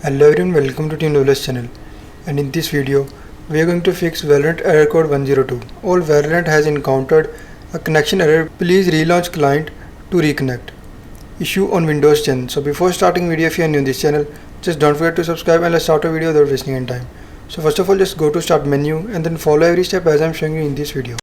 Hello everyone, welcome to Team Knowledge channel, and in this video we are going to fix Valorant Error Code 102. All Valorant has encountered a connection error. Please relaunch client to reconnect. Issue on Windows 10. So before starting video, if you are new to this channel, just don't forget to subscribe and let's start a video without wasting any time. So first of all, just go to start menu and then follow every step as I am showing you in this video.